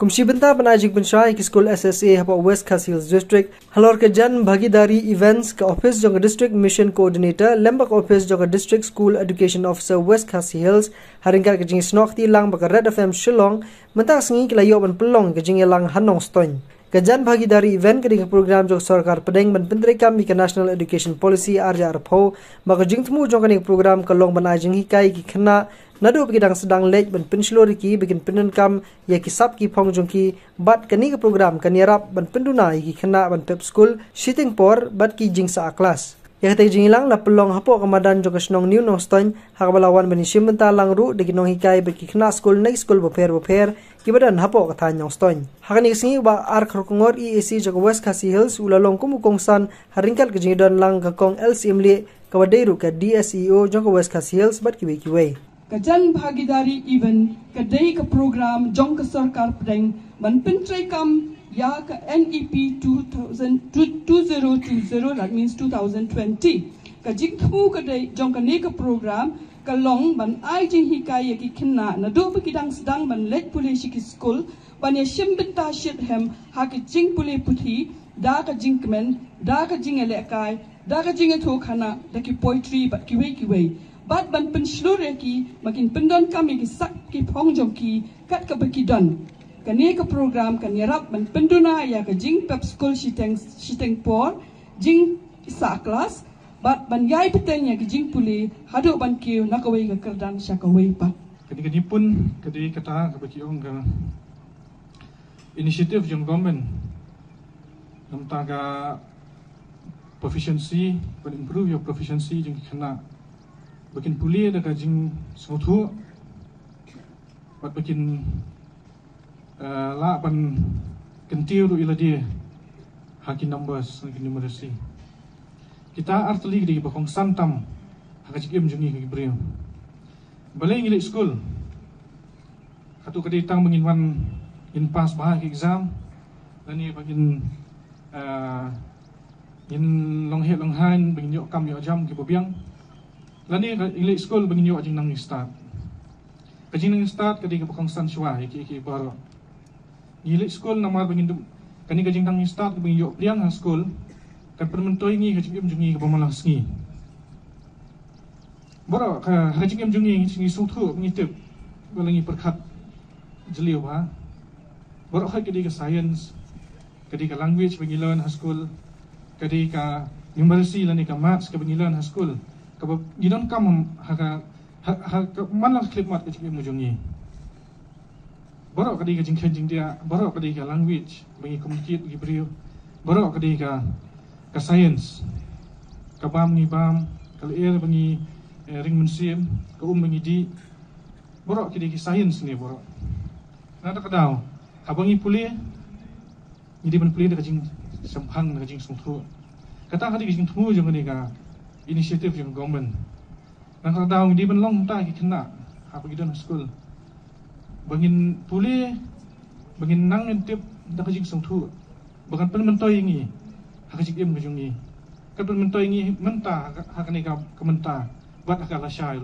Kumsi benta penajik pensyai ke School SSA hapa West Khas Hills District halor ke jan bhagidari events ke office jong district mission coordinator lembak office jong district school education officer West Khas Hills haringkar ke jing snokti lang baka Red FM Shillong mentak sengi ke layo ban pelong ke jing lang Hanong Stoin. Kajan bhagidari event ke program jong sarkar pedeng ban penteri kami ke National Education Policy arja arpho maka jing temu jong ke program ke long ban ajing hikai ki kena nadu bagi sedang lej ban penslori ki bikin penenkam ya kisap ki phong jong ki bat kani ke program kan yarap ban penduna ki kena ban pep school sitting por bat ki jing sa kelas ya kata jing ilang la pelong hapo kamadan jong snong new nong stoin hakabalawan ban simenta lang ru de nong hikai bagi kena school next school boper ki badan hapo kata nyong stoin hakani singi ba ar khorkongor EAC jong West Khas Hills ulalong kumukongsan haringkal ke jing dan lang ka kong LCM le kawadairu ka DSEO jong West Khas Hills bat ki way Kajan bhagidari event kadai ke program jong ke sarkar pedeng ban penteri kam ya ke NEP 2020 that means 2020 kajing temu kadai jong ke program kalong ban ai jing hikai ki kena na do bekidang sedang ban let pulih ki school ban ya shimbenta shit hem ha ki jing pulih puthi da ka jing kemen da ka jing elekai da ka jing thokana da ki poetry bat ki wei bat ban penslure ki makin pendon kami ki sak ki pongjong ki kat ka bekidon kani ke program kan yarap ban penduna ya ka jing pep school shiteng por jing sa kelas bat ban yai petenya ki jing puli hadu ban ki nakawai ka kerdan syakawai pat kadi pun kadi kata ka bekiong ka inisiatif jong government tentang ka proficiency ban improve your proficiency jong kena bakin pulih ada kajing semua buat bakin la pan kentiu tu ila dia hakin numbers hakin numeracy kita artli di bakong santam hakajik em jungi ke brio balai ngilik school katu kadi tang menginwan in pass bah exam dan ni bakin in long head long hand bingyo kam yo jam ke bobiang lani English school bagi nyok jing nang start. Kajing nang start kadi kapakong san shwa iki baro. English school namar bagi kani kajing nang start bagi nyok priang high school kan permentoy ngi kajing jungi kapamalang sngi. Baro ka kajing jungi sngi suthu ngi tip balangi perkhat jeliu ba. Baro kadi ka science kadi ka language bagi learn high school kadi ka numeracy lani ka maths ka bagi learn high school. Kalau gidon kam haka malang klip mat ke cikim mujungi borok kadi ka jing dia borok kadi ka language bagi communicate bagi brio borok kadi ka science ka bam ni bam kalau air bagi ring mensim ka bagi di borok kadi ka science ni borok nada kadau habangi pulih jadi ban pulih ka jing sampang ka jing sungthu kata kadi ka jing temu jong ni ka inisiatif yang government. Nang kadang di benlong ta ki kena apa gidan school. Bangin pulih bangin nang entip da kajik sungtu. Bahkan pen mentoy ngi hakajik em kajungi. Kan pen mentoy ngi menta hakani ka kementa buat akala syai